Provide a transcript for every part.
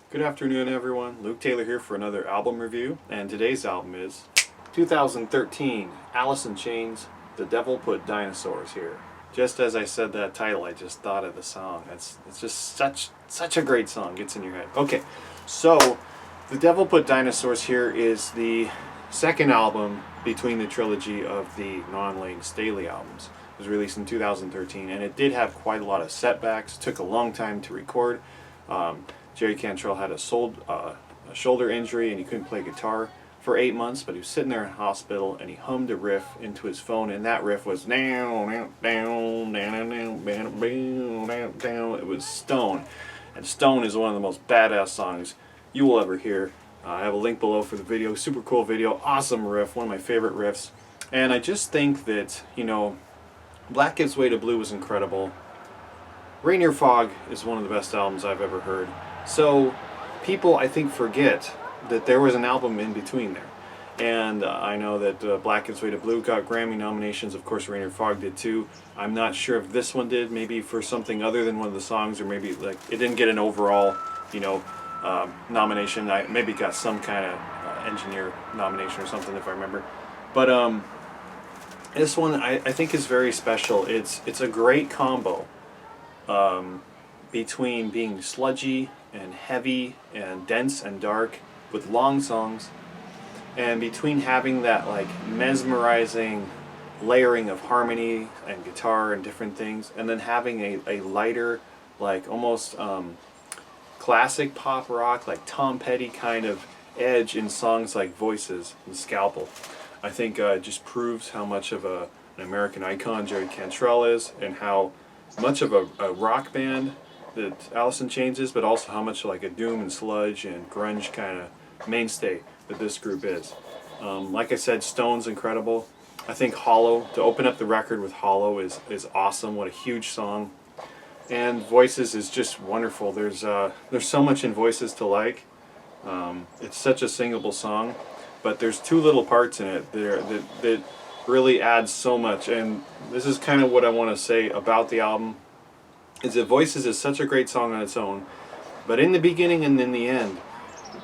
Good afternoon, everyone. Luke Taylor here for another album review, and today's album is 2013 Alice in Chains, The Devil Put Dinosaurs Here. Just as I said that title, I just thought of the song. It's just such a great song. Gets in your head. Okay, so The Devil Put Dinosaurs Here is the second album between the trilogy of the Non-Lane Staley albums. It was released in 2013, and it did have quite a lot of setbacks. It took a long time to record. Jerry Cantrell had a shoulder injury and he couldn't play guitar for 8 months, but he was sitting there in hospital and he hummed a riff into his phone, and that riff was down, down, down, down, down, down, down. It was Stone, and Stone is one of the most badass songs you will ever hear. I have a link below for the video. Super cool video, awesome riff, one of my favorite riffs. And I just think that, Black Gives Way to Blue was incredible. Rainier Fog is one of the best albums I've ever heard. So people, I think, forget that there was an album in between there. And I know that Black Gives Way to Blue got Grammy nominations. Of course, Rainier Fog did too. I'm not sure if this one did, maybe for something other than one of the songs, or maybe like it didn't get an overall, nomination. Maybe it got some kind of engineer nomination or something, if I remember. But this one I think is very special. It's a great combo between being sludgy and heavy and dense and dark with long songs, and between having that like mesmerizing layering of harmony and guitar and different things, and then having a lighter, like almost classic pop rock, like Tom Petty kind of edge in songs like Voices and Scalpel. I think it just proves how much of an American icon Jerry Cantrell is, and how much of a rock band that Alice in Chains is, but also how much like a doom and sludge and grunge kind of mainstay that this group is. Like I said, Stone's incredible. I think Hollow, to open up the record with Hollow is awesome. What a huge song. And Voices is just wonderful. There's so much in Voices to like. It's such a singable song, but there's two little parts in it that really adds so much. And this is kind of what I want to say about the album, is that Voices is such a great song on its own, but in the beginning and in the end,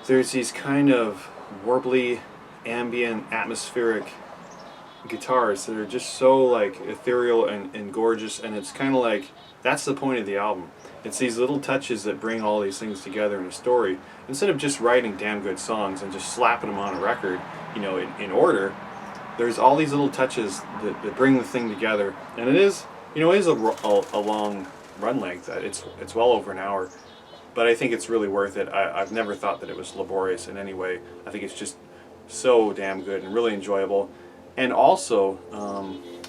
there's these kind of warbly, ambient, atmospheric guitars that are just so like ethereal and gorgeous, and it's kind of like, that's the point of the album. It's these little touches that bring all these things together in a story. Instead of just writing damn good songs and just slapping them on a record, in order, there's all these little touches that bring the thing together. And it is, it is a long run length. It's well over an hour, but I think it's really worth it. I've never thought that it was laborious in any way. I think it's just so damn good and really enjoyable. And also,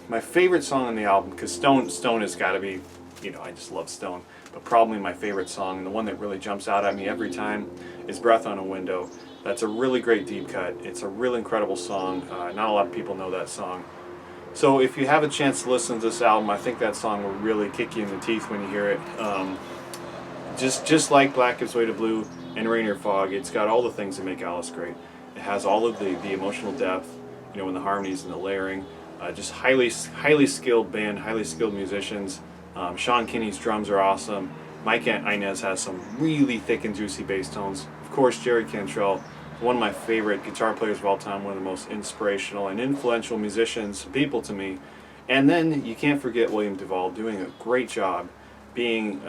my favorite song on the album, because Stone has got to be, I just love Stone, but probably my favorite song, and the one that really jumps out at me every time, is Breath on a Window. That's a really great deep cut. It's a really incredible song. Not a lot of people know that song. So if you have a chance to listen to this album, I think that song will really kick you in the teeth when you hear it. Just like Black Gives Way to Blue and Rainier Fog, it's got all the things that make Alice great. It has all of the emotional depth, in the harmonies and the layering. Just highly skilled band, highly skilled musicians. Sean Kinney's drums are awesome. Mike Inez has some really thick and juicy bass tones. Of course, Jerry Cantrell, one of my favorite guitar players of all time, one of the most inspirational and influential people to me. And then you can't forget William Duvall doing a great job being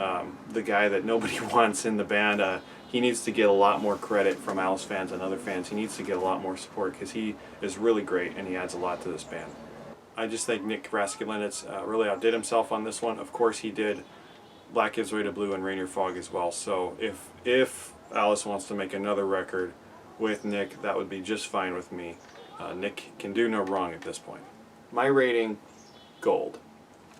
the guy that nobody wants in the band. He needs to get a lot more credit from Alice fans and other fans. He needs to get a lot more support because he is really great and he adds a lot to this band. I just think Nick Raskulinecz really outdid himself on this one. Of course, he did Black Gives Way to Blue and Rainier Fog as well. So if Alice wants to make another record with Nick, that would be just fine with me. Nick can do no wrong at this point. My rating, gold.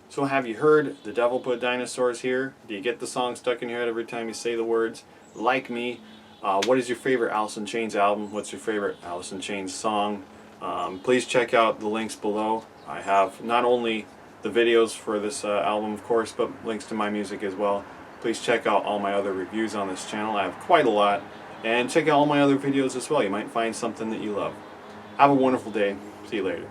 So have you heard The Devil Put Dinosaurs Here? Do you get the song stuck in your head every time you say the words? Like me, what is your favorite Alice in Chains album? What's your favorite Alice in Chains song? Please check out the links below. I have not only the videos for this album, of course, but links to my music as well. Please check out all my other reviews on this channel. I have quite a lot. And check out all my other videos as well. You might find something that you love. Have a wonderful day. See you later.